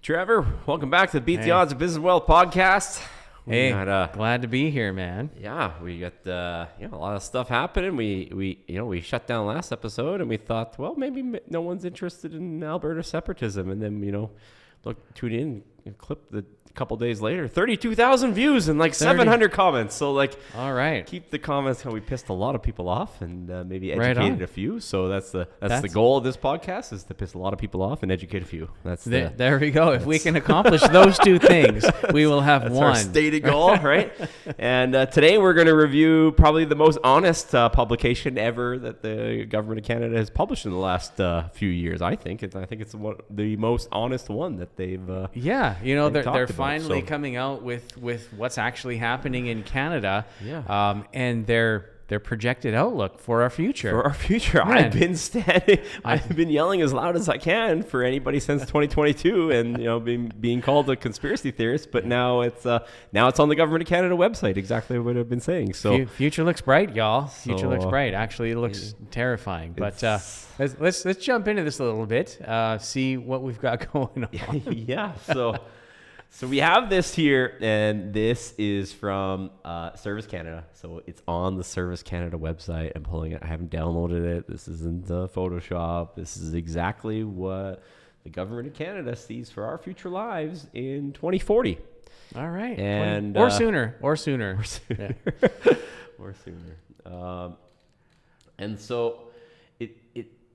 Trevor, welcome back to the Beat the Odds of Business Wealth podcast. Glad to be here, man. Yeah, we got a lot of stuff happening. We shut down last episode and we thought, well, maybe no one's interested in Alberta separatism, and then tune in and clip the couple days later, 32,000 views and like 700 comments. So all right, keep the comments how we pissed a lot of people off and maybe educated a few. So that's the goal of this podcast, is to piss a lot of people off and educate a few. There we go. If we can accomplish those two things, we will have one. Our stated goal, right? And today we're going to review probably the most honest publication ever that the government of Canada has published in the last few years. I think it's the most honest one that they've. They're finally coming out with what's actually happening in Canada, and their projected outlook for our future. For our future, man. I've been yelling as loud as I can for anybody since 2022, and being called a conspiracy theorist. But now it's on the Government of Canada website. Exactly what I've been saying. So future looks bright, y'all. Future looks bright. Actually, it looks terrifying. But let's jump into this a little bit. See what we've got going on. Yeah. So we have this here, and this is from Service Canada. So it's on the Service Canada website. I'm pulling it. I haven't downloaded it. This isn't Photoshop. This is exactly what the government of Canada sees for our future lives in 2040. All right. And or sooner. Yeah. Or sooner. And so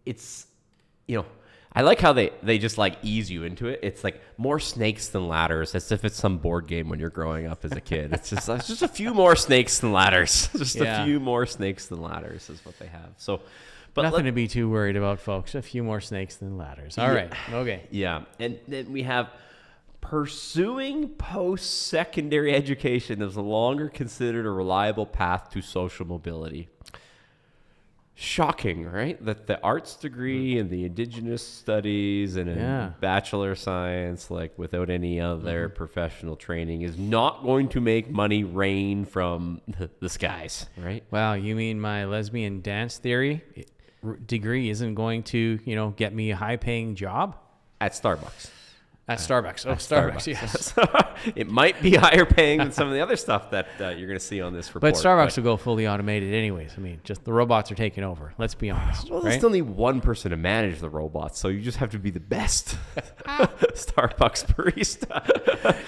it's I like how they just ease you into it. It's like more snakes than ladders, as if it's some board game when you're growing up as a kid. It's just a few more snakes than ladders. A few more snakes than ladders is what they have. So, but nothing to be too worried about, folks. A few more snakes than ladders. All right. Okay. Yeah. And then we have pursuing post-secondary education is no longer considered a reliable path to social mobility. Shocking, right? That the arts degree and the Indigenous studies and a Bachelor of Science, without any other professional training, is not going to make money rain from the skies, right? Wow, you mean my lesbian dance theory degree isn't going to, get me a high-paying job? At Starbucks. At Starbucks. Oh, Starbucks, yes. It might be higher paying than some of the other stuff that you're going to see on this report. But Starbucks will go fully automated anyways. I mean, just the robots are taking over. Let's be honest. Well, they still need one person to manage the robots, so you just have to be the best Starbucks barista.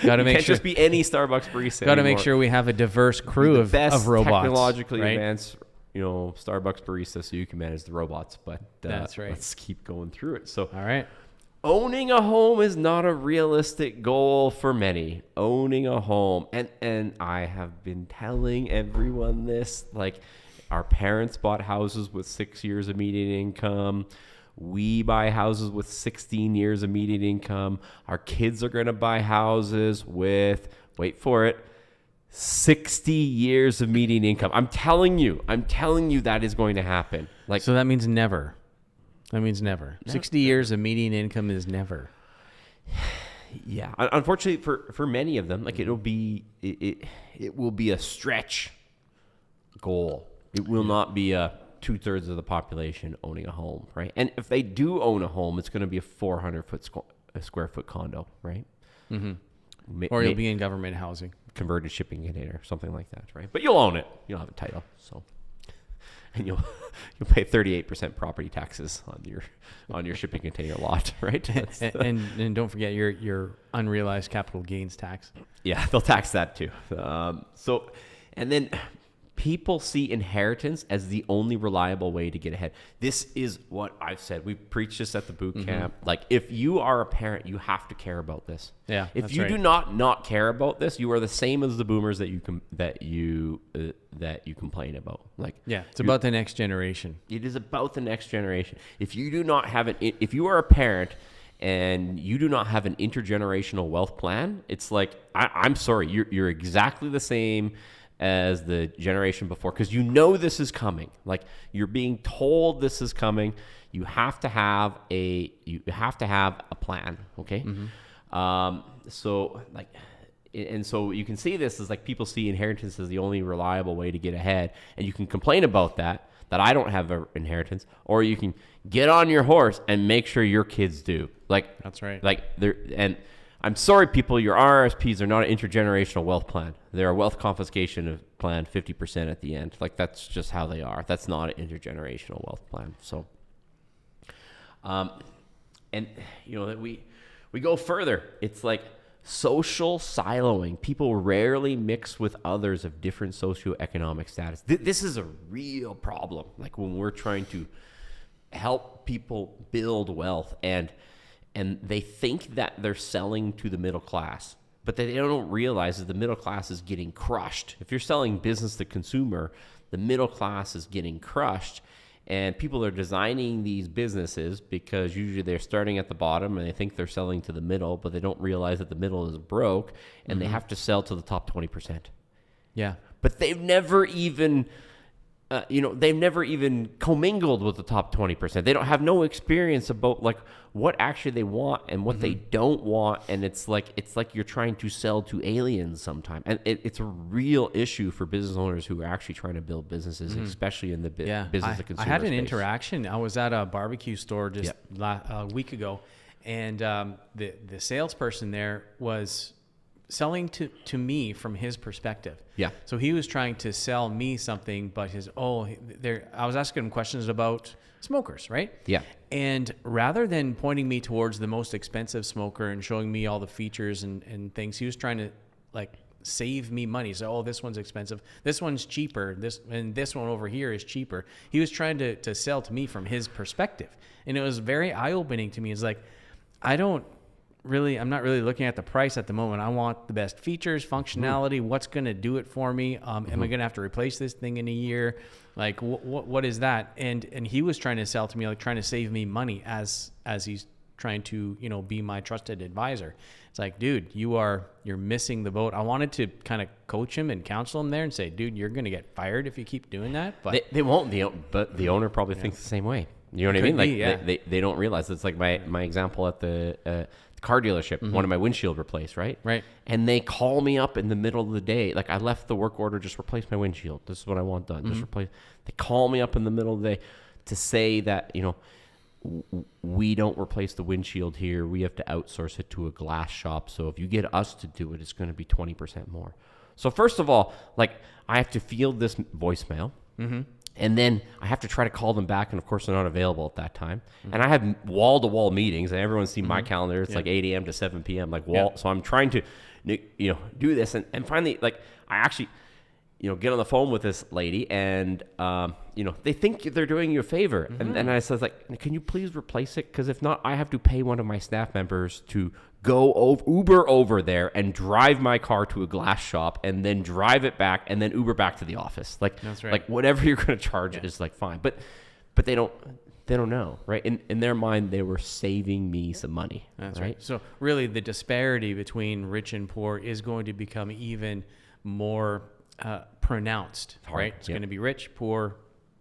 Got to make can't just be any Starbucks barista. Got to make sure we have a diverse crew of robots. Technologically advanced, Starbucks barista, so you can manage the robots. But that's right. Let's keep going through it. So, all right. Owning a home is not a realistic goal for many. Owning a home. And I have been telling everyone this. Our parents bought houses with 6 years of median income. We buy houses with 16 years of median income. Our kids are going to buy houses with, wait for it, 60 years of median income. I'm telling you that is going to happen. So that means never. That means never. 60 years of median income is never. Yeah. Unfortunately, for many of them, it will be a stretch goal. It will not be a 2/3 of the population owning a home, right? And if they do own a home, it's going to be a 400 square foot condo, right? Mm-hmm. Or you'll be in government housing, converted shipping container, something like that, right? But you'll own it. You'll have a title, so. And you'll pay 38% property taxes on your shipping container lot, right? And don't forget your unrealized capital gains tax. Yeah, they'll tax that too. And then people see inheritance as the only reliable way to get ahead. This is what I've said. We preach this at the boot camp. If you are a parent, you have to care about this. Yeah. If you do not care about this, you are the same as the boomers that you complain about. It's about the next generation. It is about the next generation. If you are a parent and you do not have an intergenerational wealth plan, it's I'm sorry, you're exactly the same as the generation before, because this is coming. You're being told this is coming. You have to have a plan, okay? So you can see this as people see inheritance as the only reliable way to get ahead, and you can complain about that I don't have an inheritance, or you can get on your horse and make sure your kids do. That's right. I'm sorry, people, your RRSPs are not an intergenerational wealth plan. They're a wealth confiscation plan, 50% at the end. Like, that's just how they are. That's not an intergenerational wealth plan. So, and you know that we go further. It's like social siloing. People rarely mix with others of different socioeconomic status. This is a real problem. Like, when we're trying to help people build wealth, and they think that they're selling to the middle class, but they don't realize that the middle class is getting crushed. If you're selling business to consumer, the middle class is getting crushed. And people are designing these businesses because usually they're starting at the bottom and they think they're selling to the middle, but they don't realize that the middle is broke and they have to sell to the top 20%. Yeah. But they've never even, they've never even commingled with the top 20%. They don't have no experience about like what actually they want and what they don't want. And it's like you're trying to sell to aliens sometimes. And it's a real issue for business owners who are actually trying to build businesses, especially in the business to consumer I had an space. interaction. I was at a barbecue store just a week ago, and the salesperson there was selling to me from his perspective. Yeah. So he was trying to sell me something, but I was asking him questions about smokers, right? Yeah. And rather than pointing me towards the most expensive smoker and showing me all the features and things, he was trying to like save me money. So, this one's expensive. This one's cheaper. This one over here is cheaper. He was trying to sell to me from his perspective. And it was very eye-opening to me. It's like, I'm not really looking at the price at the moment. I want the best features, functionality, what's going to do it for me. Am I going to have to replace this thing in a year? Like, what is that? And he was trying to sell to me, like trying to save me money as he's trying to, be my trusted advisor. It's like, dude, you're missing the boat. I wanted to kind of coach him and counsel him there and say, dude, you're going to get fired if you keep doing that. But they won't, but the owner probably thinks the same way. You know what I mean? Like they don't realize. It's like my example at the car dealership, one of my windshield replaced, right? Right. And they call me up in the middle of the day. Like, I left the work order, just replace my windshield. This is what I want done. Just replace. They call me up in the middle of the day to say that, we don't replace the windshield here. We have to outsource it to a glass shop. So if you get us to do it, it's going to be 20% more. So first of all, like, I have to field this voicemail. And then I have to try to call them back, and of course they're not available at that time. And I have wall-to-wall meetings, and everyone's seen my calendar. It's like 8 a.m. to 7 p.m. Like So I'm trying to, do this, and finally, like, I actually, get on the phone with this lady, and they think they're doing you a favor, and I said, like, can you please replace it? Because if not, I have to pay one of my staff members to go Uber over there and drive my car to a glass shop and then drive it back and then Uber back to the office. Like, that's right. Like, whatever you're going to charge is like fine. But they don't know, right? In their mind, they were saving me some money. That's right. So really the disparity between rich and poor is going to become even more pronounced, right? It's going to be rich, poor,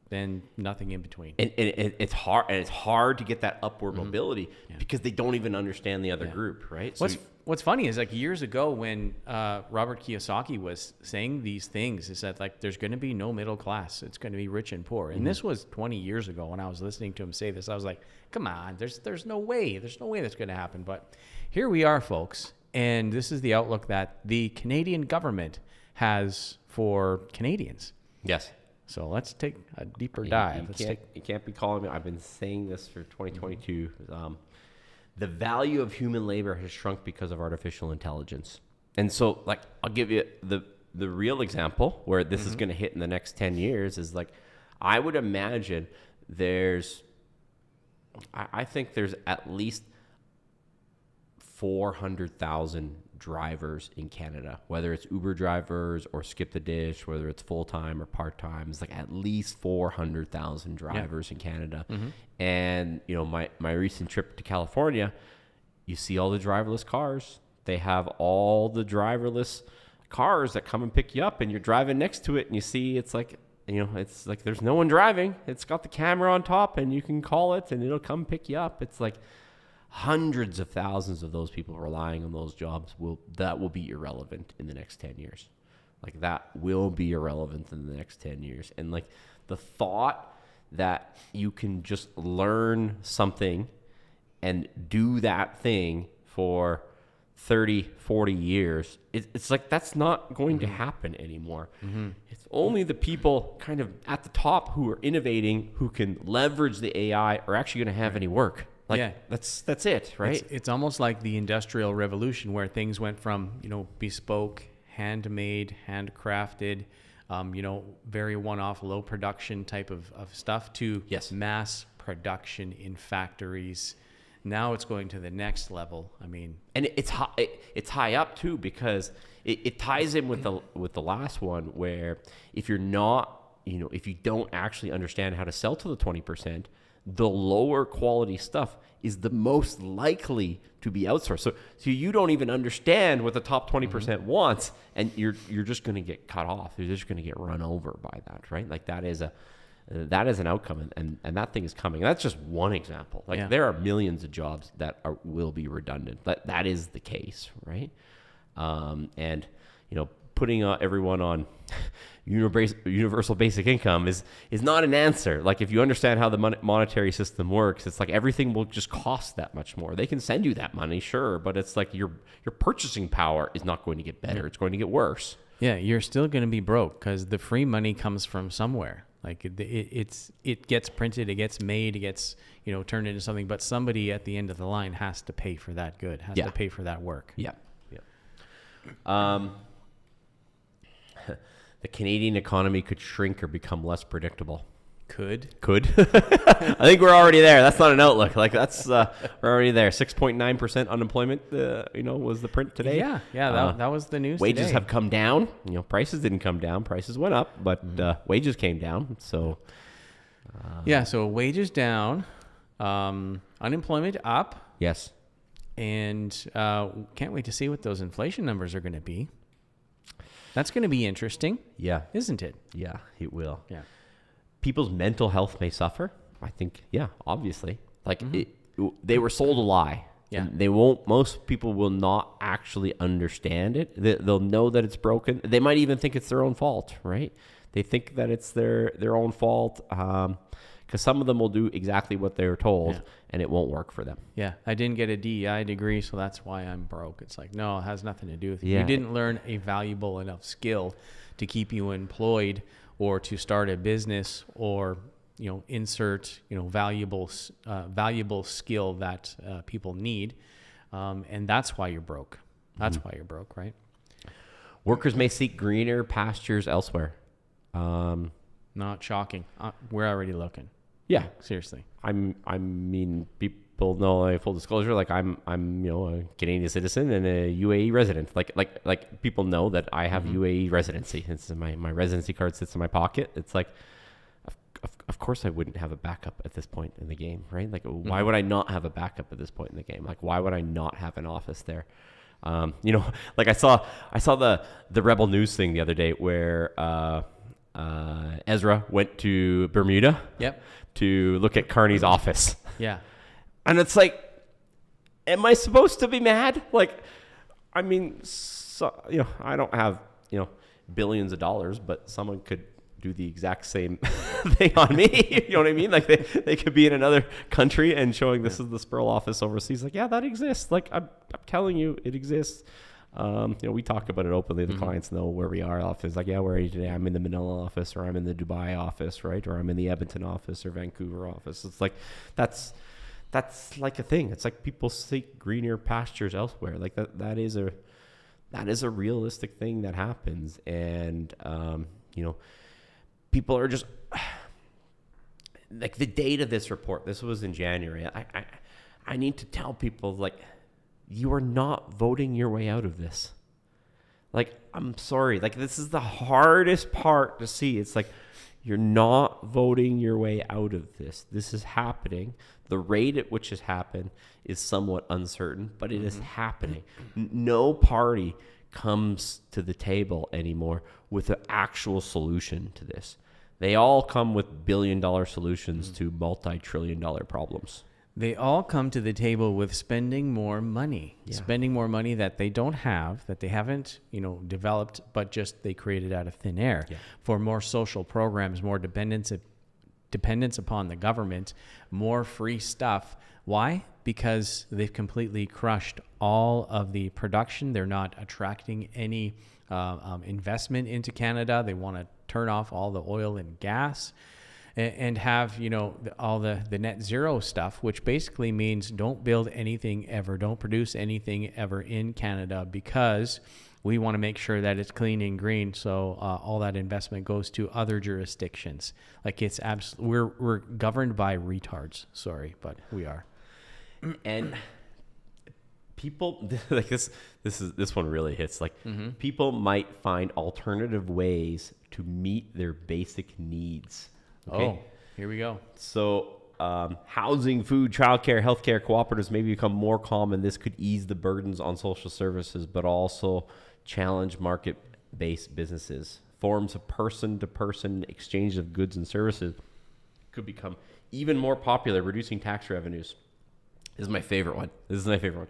then nothing in between. And it's hard. And it's hard to get that upward mobility because they don't even understand the other group, right? What's funny is, like, years ago when Robert Kiyosaki was saying these things, is that, like, there's going to be no middle class. It's going to be rich and poor. And this was 20 years ago when I was listening to him say this. I was like, come on, there's no way. There's no way that's going to happen. But here we are, folks. And this is the outlook that the Canadian government has for Canadians. Yes. So let's take a deeper dive. You can't be calling me. I've been saying this for 2022. The value of human labor has shrunk because of artificial intelligence. And so, like, I'll give you the real example where this is going to hit in the next 10 years is, like, I would imagine I think there's at least 400,000 drivers in Canada, whether it's Uber drivers or Skip the Dish, whether it's full-time or part-time. It's like at least 400,000 drivers in Canada. And, my recent trip to California, you see all the driverless cars. They have all the driverless cars that come and pick you up, and you're driving next to it, and you see it's like there's no one driving. It's got the camera on top, and you can call it, and it'll come pick you up. It's like hundreds of thousands of those people relying on those jobs will be irrelevant in the next 10 years. Like, that will be irrelevant in the next 10 years. And, like, the thought that you can just learn something and do that thing for 30, 40 years, it's like that's not going to happen anymore. It's only the people kind of at the top who are innovating, who can leverage the AI, are actually going to have any work. Like that's it, right? It's almost like the Industrial Revolution, where things went from, bespoke, handmade, handcrafted, very one-off, low production type of stuff to mass production in factories. Now it's going to the next level. I mean, and it's high up too, because it ties in with the last one, where if you're not, if you don't actually understand how to sell to the 20%, the lower quality stuff is the most likely to be outsourced. So you don't even understand what the top 20% wants, and you're just going to get cut off. You're just going to get run over by that, right? Like that is an outcome, and that thing is coming. That's just one example. Like there are millions of jobs that will be redundant. That is the case, right? And putting everyone on universal basic income is not an answer. Like if you understand how the monetary system works, it's like everything will just cost that much more. They can send you that money, sure, but it's like your purchasing power is not going to get better. It's going to get worse. Yeah, you're still going to be broke because the free money comes from somewhere. Like it gets printed, it gets made, it gets turned into something, but somebody at the end of the line has to pay for that good, has to pay for that work. Yeah. The Canadian economy could shrink or become less predictable. Could. I think we're already there. That's not an outlook. Like that's we're already there. 6.9% unemployment. Was the print today. Yeah. That was the news. Wages today. have come down. Prices didn't come down. Prices went up, but wages came down. So. So wages down, unemployment up. Yes. And can't wait to see what those inflation numbers are going to be. That's going to be interesting. Yeah. Isn't it? Yeah, it will. Yeah. People's mental health may suffer. I think, obviously. Like they were sold a lie. Yeah. And most people will not actually understand it. They'll know that it's broken. They might even think it's their own fault, right? They think that it's their own fault. Because some of them will do exactly what they were told, and it won't work for them. Yeah, I didn't get a DEI degree, so that's why I'm broke. It's like, no, it has nothing to do with it. Yeah. You didn't learn a valuable enough skill to keep you employed or to start a business or, insert, valuable skill that people need. And that's why you're broke. That's why you're broke, right? Workers may seek greener pastures elsewhere. Not shocking. We're already looking. Yeah, seriously. I mean, people know, full disclosure, like I'm a Canadian citizen and a UAE resident. Like people know that I have UAE residency. It's my residency card sits in my pocket. It's like, of course I wouldn't have a backup at this point in the game, right? Like, why would I not have a backup at this point in the game? Like, why would I not have an office there? Like I saw the Rebel News thing the other day where Ezra went to Bermuda to look at Carney's office. Yeah. And it's like, am I supposed to be mad? Like, I mean, I don't have, billions of dollars, but someone could do the exact same thing on me. You know what I mean? Like they could be in another country and showing this is the Spurrell office overseas. Like, yeah, that exists. Like, I'm telling you, it exists. We talk about it openly. The clients know where we are. Office, like, where are you today? I'm in the Manila office, or I'm in the Dubai office, right? Or I'm in the Edmonton office or Vancouver office. It's like, that's like a thing. It's like people seek greener pastures elsewhere. Like that is a realistic thing that happens. And, people are just like the date of this report. This was in January. I need to tell people, like, you are not voting your way out of this. Like, I'm sorry. Like, this is the hardest part to see. It's like, you're not voting your way out of this. This is happening. The rate at which it happened is somewhat uncertain, but it is happening. No party comes to the table anymore with an actual solution to this. They all come with billion-dollar solutions to multi-trillion-dollar problems. They all come to the table with spending more money, spending more money that they don't have, that they haven't, developed, but just they created out of thin air for more social programs, more dependence upon the government, more free stuff, Why? Because they've completely crushed all of the production. They're not attracting any investment into Canada. They want to turn off all the oil and gas and have, all the net zero stuff, which basically means don't build anything ever, don't produce anything ever in Canada, because we want to make sure that it's clean and green. So all that investment goes to other jurisdictions. Like it's we're governed by retards. Sorry, but we are. And people like this one really hits. Like people might find alternative ways to meet their basic needs. Okay? Oh, here we go. So housing, food, childcare, healthcare cooperatives may become more common. This could ease the burdens on social services, but also challenge market-based businesses. Forms of person-to-person exchange of goods and services could become even more popular, reducing tax revenues. This is my favorite one.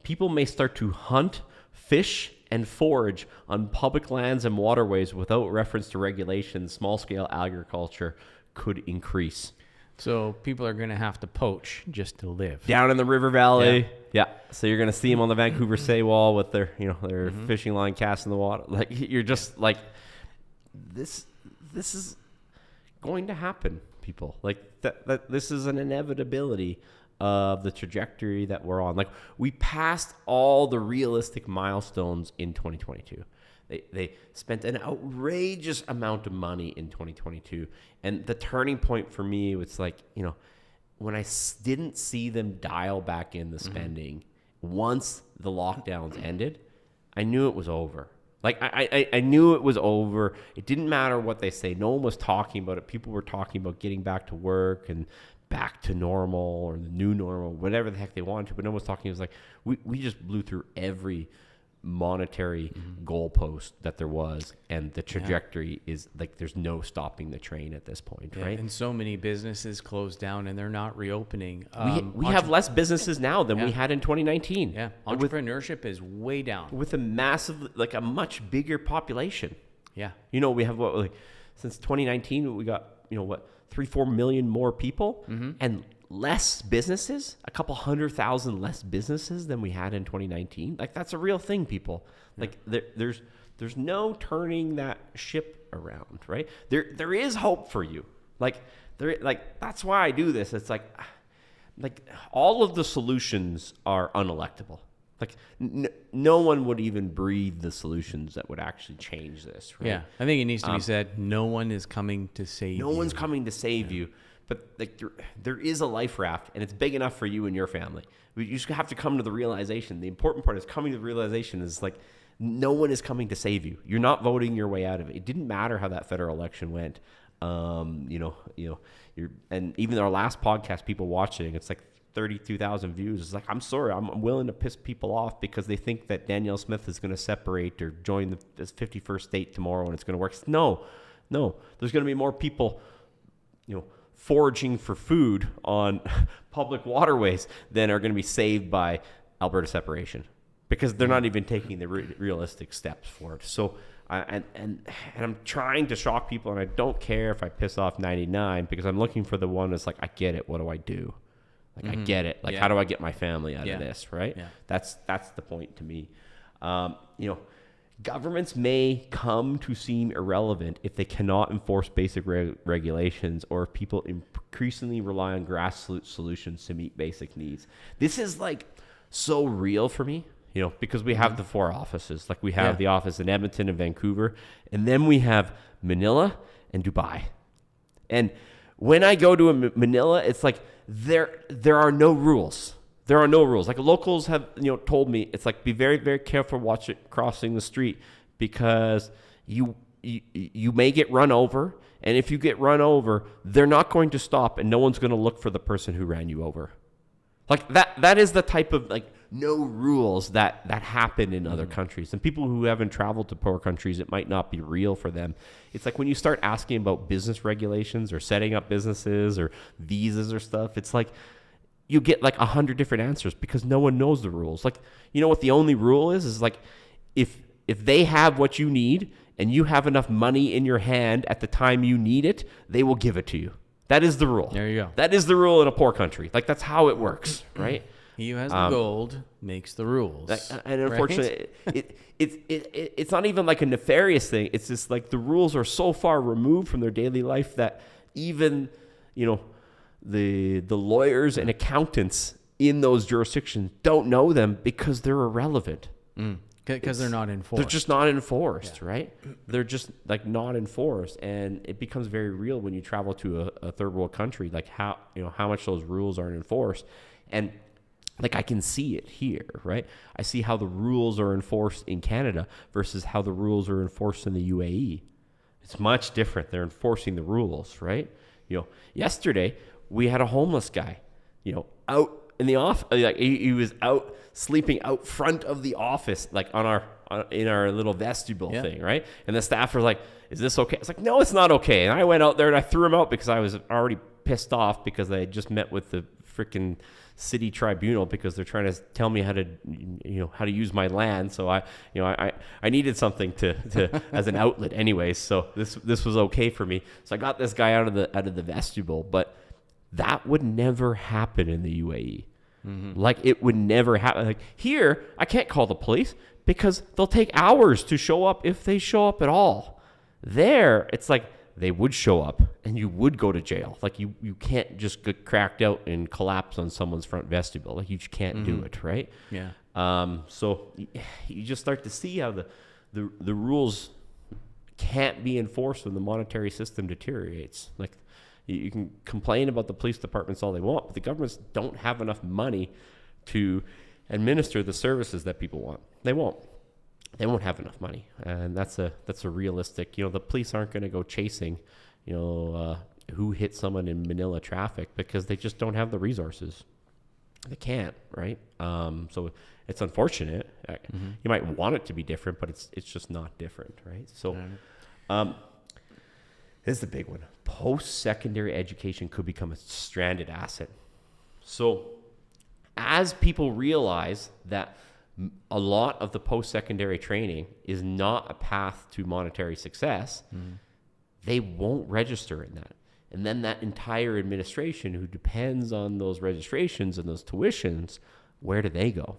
People may start to hunt, fish, and forage on public lands and waterways without reference to regulations. Small-scale agriculture could increase. So people are going to have to poach just to live. Down in the river valley. Yeah. So you're going to see them on the Vancouver Say Wall with their, their fishing line cast in the water. Like you're just like, this is going to happen, people. Like that this is an inevitability of the trajectory that we're on. Like we passed all the realistic milestones in 2022. They spent an outrageous amount of money in 2022. And the turning point for me was like, when I didn't see them dial back in the spending once the lockdowns ended, I knew it was over. Like I knew it was over. It didn't matter what they say. No one was talking about it. People were talking about getting back to work and back to normal or the new normal, whatever the heck they wanted to, but no one was talking. It was like, we just blew through every monetary goalpost that there was, and the trajectory is like, there's no stopping the train at this point, right? And so many businesses closed down and they're not reopening. We have less businesses now than we had in 2019. Yeah. Entrepreneurship is way down. With a massive, like a much bigger population. Yeah. We have since 2019, we got, 3-4 million more people and less businesses, a couple 100,000 less businesses than we had in 2019. Like that's a real thing, people. Like there's no turning that ship around, right? There is hope for you. That's why I do this. It's like all of the solutions are unelectable. Like no one would even breathe the solutions that would actually change this, right? Yeah, I think it needs to be said, no one is coming to save you. No one's coming to save you. But like there is a life raft, and it's big enough for you and your family. You just have to come to the realization. The important part is coming to the realization is like, no one is coming to save you. You're not voting your way out of it. It didn't matter how that federal election went. And even our last podcast, people watching, it's like 32,000 views. It's like, I'm sorry, I'm willing to piss people off because they think that Danielle Smith is going to separate or join the 51st state tomorrow and it's going to work. No, there's going to be more people, foraging for food on public waterways than are going to be saved by Alberta separation, because they're not even taking the realistic steps for it. So, and I'm trying to shock people, and I don't care if I piss off 99, because I'm looking for the one that's like, I get it. What do I do? Like, I get it. Like, how do I get my family out of this? Right. Yeah. That's the point to me. Governments may come to seem irrelevant if they cannot enforce basic regulations, or if people increasingly rely on grassroots solutions to meet basic needs. This is like so real for me, because we have the 4 offices. Like we have the office in Edmonton and Vancouver, and then we have Manila and Dubai. And when I go to Manila, it's like there are no rules. There are no rules. Like locals have, told me, it's like, be very, very careful crossing the street, because you may get run over. And if you get run over, they're not going to stop, and no one's going to look for the person who ran you over. Like that is the type of no rules that happen in other countries. And people who haven't traveled to poor countries, it might not be real for them. It's like when you start asking about business regulations or setting up businesses or visas or stuff, it's like, you get like 100 different answers because no one knows the rules. Like, what the only rule is like, if they have what you need and you have enough money in your hand at the time you need it, they will give it to you. That is the rule. There you go. That is the rule in a poor country. Like, that's how it works, right? He who has the gold makes the rules. And unfortunately, it's not even like a nefarious thing. It's just like the rules are so far removed from their daily life that even, the lawyers and accountants in those jurisdictions don't know them because they're irrelevant. Because they're not enforced. They're just not enforced, right? They're just like not enforced, and it becomes very real when you travel to a third world country, like how much those rules aren't enforced. And like, I can see it here, right? I see how the rules are enforced in Canada versus how the rules are enforced in the UAE. It's much different. They're enforcing the rules, right? Yesterday we had a homeless guy, out in the office. Like, he was out sleeping out front of the office, like in our little vestibule thing, right? And the staff were like, "Is this okay?" It's like, "No, it's not okay." And I went out there and I threw him out because I was already pissed off because I had just met with the freaking city tribunal because they're trying to tell me how to use my land. So I needed something to as an outlet anyways. So this was okay for me. So I got this guy out of the vestibule, but that would never happen in the UAE. Like, it would never happen. Like, here, I can't call the police because they'll take hours to show up if they show up at all. There, it's like they would show up and you would go to jail. Like, you can't just get cracked out and collapse on someone's front vestibule. Like, you just can't do it, right? Yeah. So you just start to see how the rules can't be enforced when the monetary system deteriorates. Like, you can complain about the police departments all they want, but the governments don't have enough money to administer the services that people want. They won't have enough money, and that's a realistic. The police aren't going to go chasing, who hit someone in Manila traffic because they just don't have the resources. They can't, right? So it's unfortunate. You might want it to be different, but it's just not different, right? So, this is the big one. Post-secondary education could become a stranded asset. So, as people realize that a lot of the post-secondary training is not a path to monetary success, they won't register in that. And then that entire administration who depends on those registrations and those tuitions, where do they go?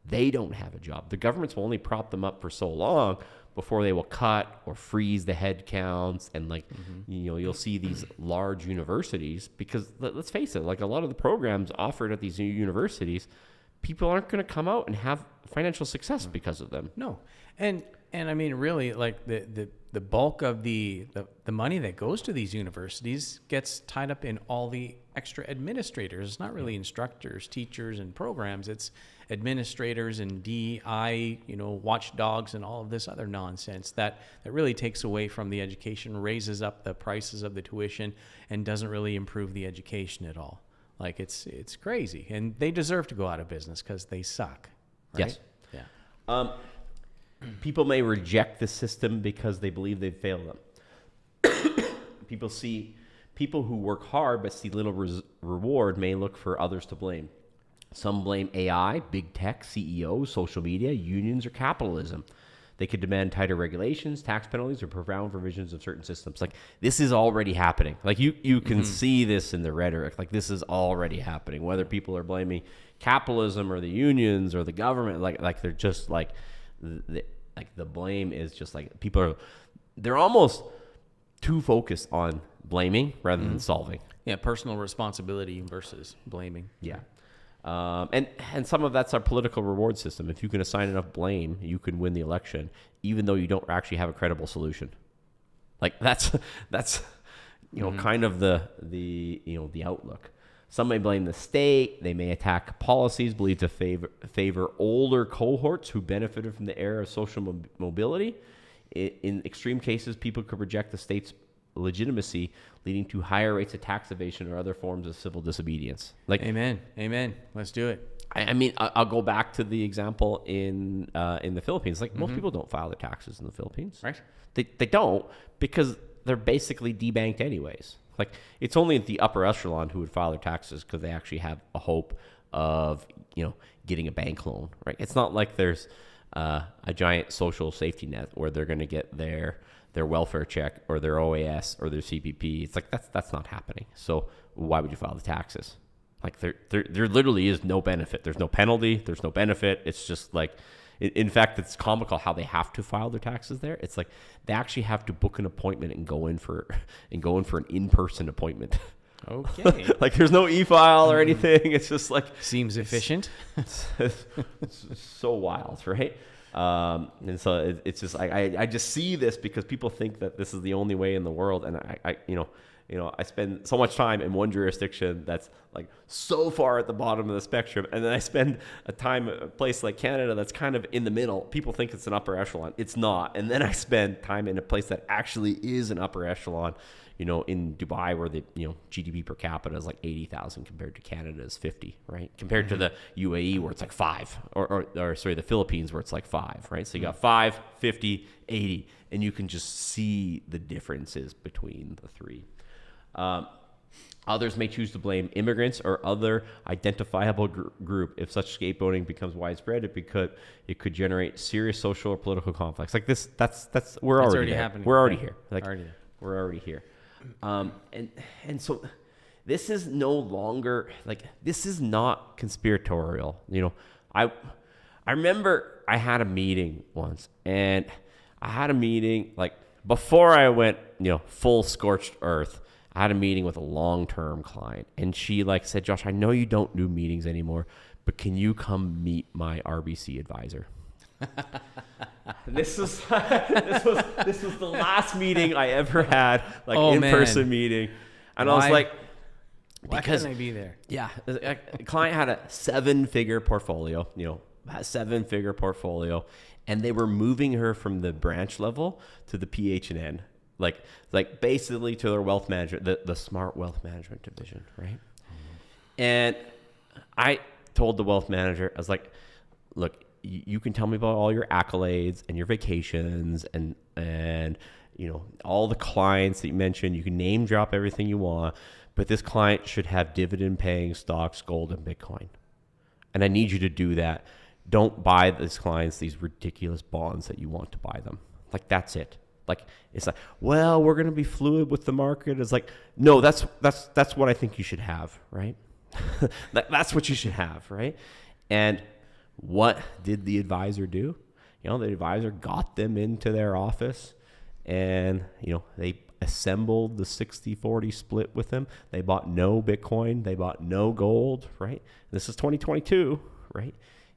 They don't have a job. The governments will only prop them up for so long before they will cut or freeze the head counts. And you'll see these large universities, because let's face it, like, a lot of the programs offered at these universities, people aren't going to come out and have financial success because of them. No. And I mean, really, like, the bulk of the money that goes to these universities gets tied up in all the extra administrators. It's not really instructors, teachers, and programs. It's administrators and DI, watchdogs, and all of this other nonsense that really takes away from the education, raises up the prices of the tuition, and doesn't really improve the education at all. Like, it's crazy, and they deserve to go out of business because they suck. Right? Yes. Yeah. People may reject the system because they believe they've failed them. People who work hard but see little reward may look for others to blame. Some blame AI, big tech, CEOs, social media, unions, or capitalism. They could demand tighter regulations, tax penalties, or profound revisions of certain systems. Like, this is already happening. Like, you can see this in the rhetoric. Like, this is already happening. Whether people are blaming capitalism or the unions or the government, like they're just like the blame is just like they're almost too focused on blaming rather than solving. Yeah, personal responsibility versus blaming. Yeah. And some of that's our political reward system. If you can assign enough blame, you can win the election, even though you don't actually have a credible solution. Like, that's kind of the outlook. Some may blame the state. They may attack policies believed to favor older cohorts who benefited from the era of social mobility. In extreme cases, people could reject the state's legitimacy, leading to higher rates of tax evasion or other forms of civil disobedience. Like, Amen. Let's do it. I mean, I'll go back to the example in the Philippines. Like, most people don't file their taxes in the Philippines. Right. They don't, because they're basically debanked anyways. Like, it's only the upper echelon who would file their taxes because they actually have a hope of, getting a bank loan, right? It's not like there's a giant social safety net where they're going to get their their welfare check or their OAS or their CPP. It's like, that's not happening. So why would you file the taxes? Like there literally is no benefit. There's no penalty. There's no benefit. It's just like, in fact, it's comical how they have to file their taxes there. It's like they actually have to book an appointment and go in for an in-person appointment. Okay. Like there's no e-file or anything. It's just like seems efficient. It's so wild, right? And so it's just I just see this because people think that this is the only way in the world, and I spend so much time in one jurisdiction that's like so far at the bottom of the spectrum, and then I spend a place like Canada that's kind of in the middle. People think it's an upper echelon. It's not. And then I spend time in a place that actually is an upper echelon, in Dubai, where the GDP per capita is like 80,000 compared to Canada's 50, right? Compared to the UAE, where it's like 5, or the Philippines, where it's like 5, right? So you got 5, 50, 80, and you can just see the differences between the three. Others may choose to blame immigrants or other identifiable group if such scapegoating becomes widespread. It could generate serious social or political conflicts. Like this, we're already happening. We're already here. We're already here. And so this is no longer this is not conspiratorial. I remember I had a meeting once, and I had a meeting before I went full scorched earth. I had a meeting with a long-term client, and she said, Josh, I know you don't do meetings anymore, but can you come meet my RBC advisor? This was the last meeting I ever had, in-person meeting. And I was like, why couldn't I be there? Yeah. A client had a 7-figure portfolio, and they were moving her from the branch level to the PH&N. Like basically to their wealth management, the smart wealth management division, right? And I told the wealth manager, I was like, look, you can tell me about all your accolades and your vacations and all the clients that you mentioned. You can name drop everything you want, but this client should have dividend paying stocks, gold, and Bitcoin. And I need you to do that. Don't buy these clients these ridiculous bonds that you want to buy them. That's it. It's like, well, we're going to be fluid with the market. It's like, no, that's what I think you should have, right? That's what you should have, right? And what did the advisor do? The advisor got them into their office, and, they assembled the 60-40 split with them. They bought no Bitcoin. They bought no gold, right? This is 2022, right?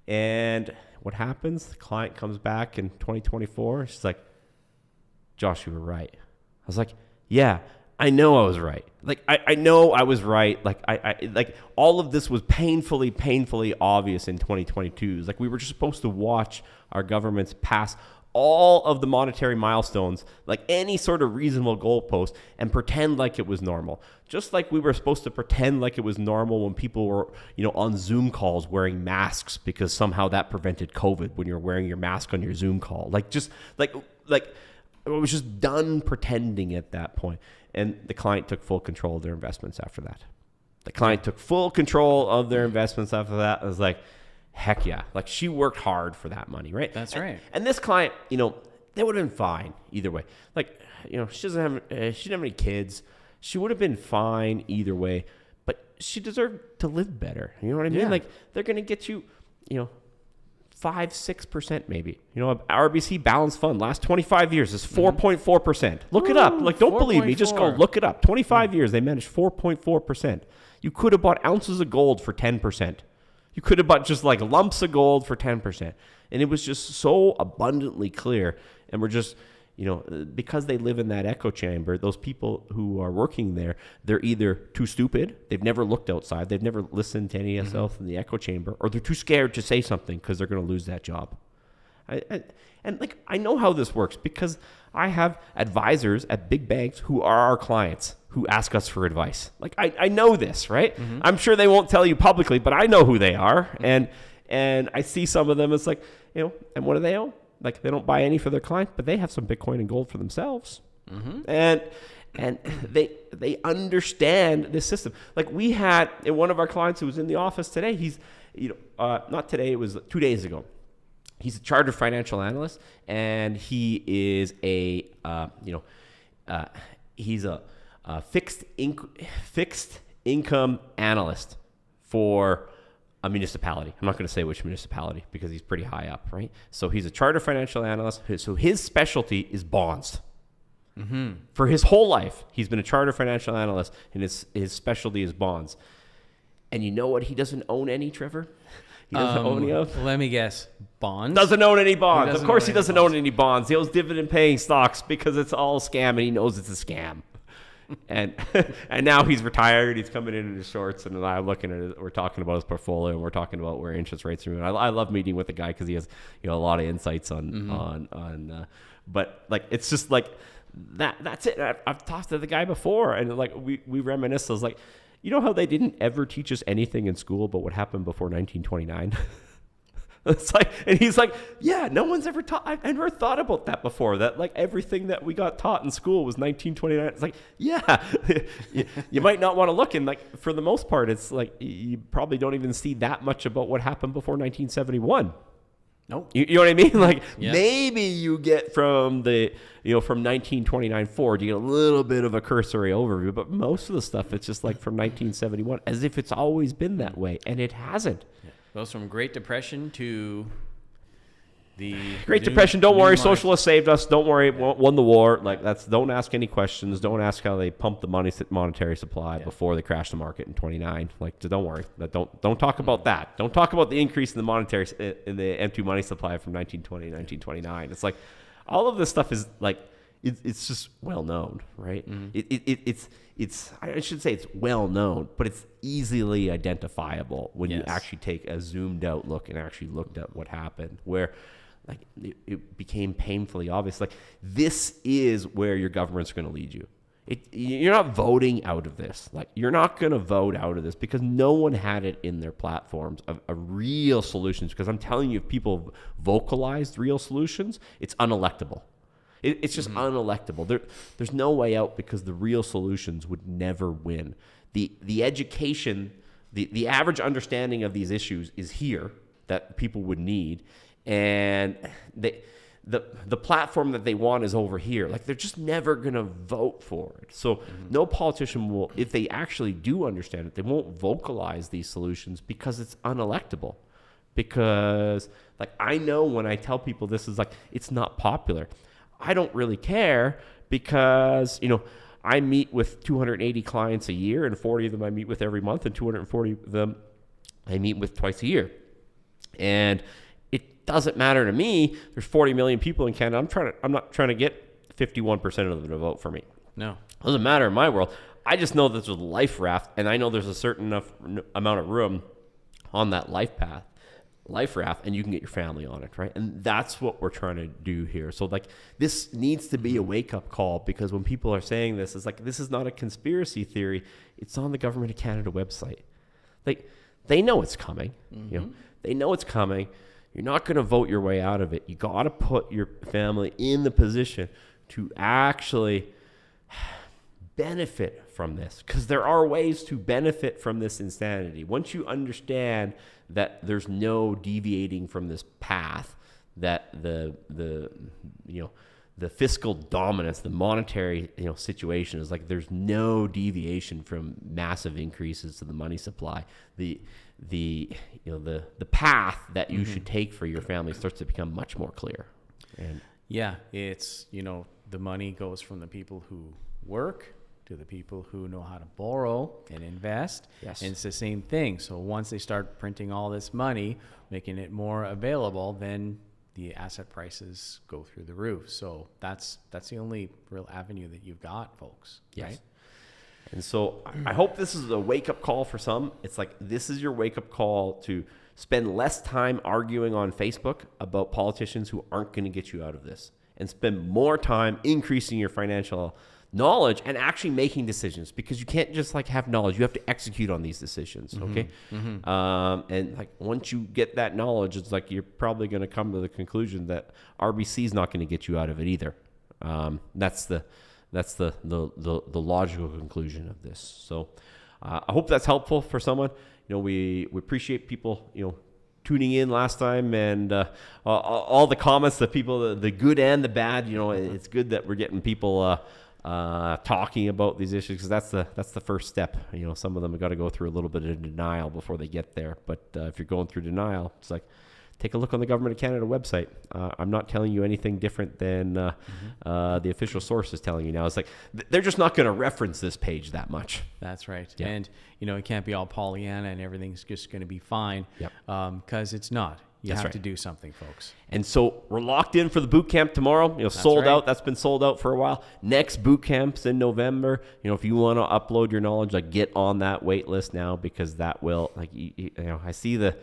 And what happens? The client comes back in 2024. She's like, Josh, you were right. I was like, yeah, I know I was right. I know I was right. I all of this was painfully obvious in 2022. It's we were just supposed to watch our governments pass all of the monetary milestones, any sort of reasonable goalpost, and pretend like it was normal. Just like we were supposed to pretend like it was normal when people were, on Zoom calls wearing masks because somehow that prevented COVID when you're wearing your mask on your Zoom call. I was just done pretending at that point. And the client took full control of their investments after that. I was like, heck yeah. She worked hard for that money, right? That's right. And this client, they would have been fine either way. She didn't have any kids. She would have been fine either way, but she deserved to live better. You know what I mean? Yeah. They're going to get you, 5-6% maybe. RBC balanced fund last 25 years is 4.4%. Look it up. Don't believe me. Just go look it up. 25 years they managed 4.4%. You could have bought ounces of gold for 10%. You could have bought just lumps of gold for 10%. And it was just so abundantly clear. And we're just, because they live in that echo chamber, those people who are working there, they're either too stupid, they've never looked outside, they've never listened to any else in the echo chamber, or they're too scared to say something because they're going to lose that job. I know how this works because I have advisors at big banks who are our clients who ask us for advice. I know this, right? Mm-hmm. I'm sure they won't tell you publicly, but I know who they are. And I see some of them, it's and what do they own? They don't buy any for their client, but they have some Bitcoin and gold for themselves. Mm-hmm. And they understand this system. We had one of our clients who was in the office today, he's, not today, it was 2 days ago. he's a chartered financial analyst, and he is he's a fixed income analyst for a municipality. I'm not going to say which municipality because he's pretty high up, right? So he's a chartered financial analyst. So his specialty is bonds. Mm-hmm. For his whole life, he's been a chartered financial analyst, and his specialty is bonds. And you know what? He doesn't own any, Trevor. He doesn't own any of. Let me guess. Bonds. Doesn't own any bonds. Of course, he doesn't own any bonds. He owns dividend-paying stocks because it's all a scam, and he knows it's a scam. And now he's retired. He's coming in his shorts, and I'm looking at it. We're talking about his portfolio, and we're talking about where interest rates are moving. I love meeting with the guy because he has a lot of insights on. But like it's just like that. That's it. I've talked to the guy before, and like we reminisce. I was like, you know how they didn't ever teach us anything in school about what happened before 1929. It's like, and he's like, yeah, no one's ever taught. I've never thought about that before. That like everything that we got taught in school was 1929. It's like, yeah, you might not want to look. And like for the most part, it's like you probably don't even see that much about what happened before 1971. Nope. You know what I mean? Like maybe you get from from 1929 forward, you get a little bit of a cursory overview, but most of the stuff it's just like from 1971, as if it's always been that way, and it hasn't. Yeah. Goes from Great Depression to the Great Depression. Don't worry, socialists saved us. Don't worry, won the war. Like don't ask any questions. Don't ask how they pumped the monetary supply before they crashed the market in 29. Like, don't worry. Don't talk about that. Don't talk about the increase in the M2 money supply from 1920 to 1929. It's like all of this stuff is like it's just well known, right? Mm-hmm. I should say it's well known, but it's easily identifiable when you actually take a zoomed out look and actually looked at what happened, where like it became painfully obvious. Like this is where your government's going to lead you. You're not voting out of this. Like you're not going to vote out of this because no one had it in their platforms of real solutions. Because I'm telling you, if people vocalized real solutions, it's unelectable. It's just unelectable. There's no way out because the real solutions would never win. The education, the average understanding of these issues is here that people would need, and the platform that they want is over here. Like they're just never gonna vote for it. So no politician will, if they actually do understand it, they won't vocalize these solutions because it's unelectable. Because like I know when I tell people this is like it's not popular. I don't really care because, I meet with 280 clients a year, and 40 of them I meet with every month, and 240 of them I meet with twice a year. And it doesn't matter to me. There's 40 million people in Canada. I'm not trying to get 51% of them to vote for me. No. It doesn't matter in my world. I just know that there's a life raft, and I know there's a certain enough amount of room on that life raft, and you can get your family on it, right? And that's what we're trying to do here. So like this needs to be a wake-up call, because when people are saying this, it's like this is not a conspiracy theory. It's on the Government of Canada website. Like they know it's coming. They know it's coming. You're not going to vote your way out of it. You got to put your family in the position to actually benefit from this, because there are ways to benefit from this insanity. Once you understand that there's no deviating from this path, that the fiscal dominance, the monetary situation is like there's no deviation from massive increases to the money supply. The path that you should take for your family starts to become much more clear. And it's the money goes from the people who work to the people who know how to borrow and invest. Yes. And it's the same thing. So once they start printing all this money, making it more available, then the asset prices go through the roof. So that's the only real avenue that you've got, folks. Yes. Right? And so I hope this is a wake-up call for some. It's like this is your wake-up call to spend less time arguing on Facebook about politicians who aren't going to get you out of this, and spend more time increasing your financial knowledge and actually making decisions, because you can't just like have knowledge. You have to execute on these decisions. Okay. And like once you get that knowledge, it's like you're probably going to come to the conclusion that RBC is not going to get you out of it either. That's the logical conclusion of this. So I hope that's helpful for someone. We appreciate people tuning in last time, and all the comments, the people, the good and the bad. You know, it's good that we're getting people talking about these issues, because that's the first step. You know, some of them have got to go through a little bit of denial before they get there. But if you're going through denial, it's like, take a look on the Government of Canada website. I'm not telling you anything different than the official source is telling you now. It's like, they're just not going to reference this page that much. That's right. Yeah. And, you know, it can't be all Pollyanna and everything's just going to be fine, Yep. because it's not. You That's have right. to do something, folks. And so we're locked in for the boot camp tomorrow. You know, sold right. out. That's been sold out for a while. Next boot camp's in November. You know, if you want to upload your knowledge, like, get on that wait list now, because that will, like, you know, I see the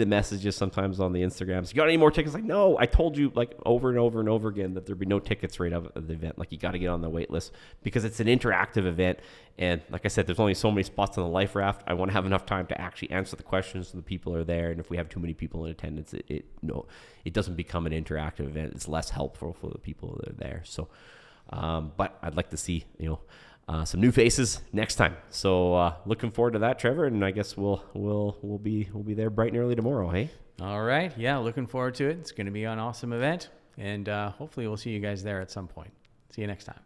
messages sometimes on the Instagrams. You got any more tickets? Like, no, I told you, like, over and over and over again that there'd be no tickets right of the event. Like, you got to get on the wait list, because it's an interactive event. And like I said, there's only so many spots on the life raft. I want to have enough time to actually answer the questions so the people are there. And if we have too many people in attendance, it doesn't become an interactive event. It's less helpful for the people that are there. So, but I'd like to see, you know, some new faces next time. So looking forward to that, Trevor. And I guess we'll be there bright and early tomorrow. Hey. All right. Yeah, looking forward to it. It's going to be an awesome event, and hopefully we'll see you guys there at some point. See you next time.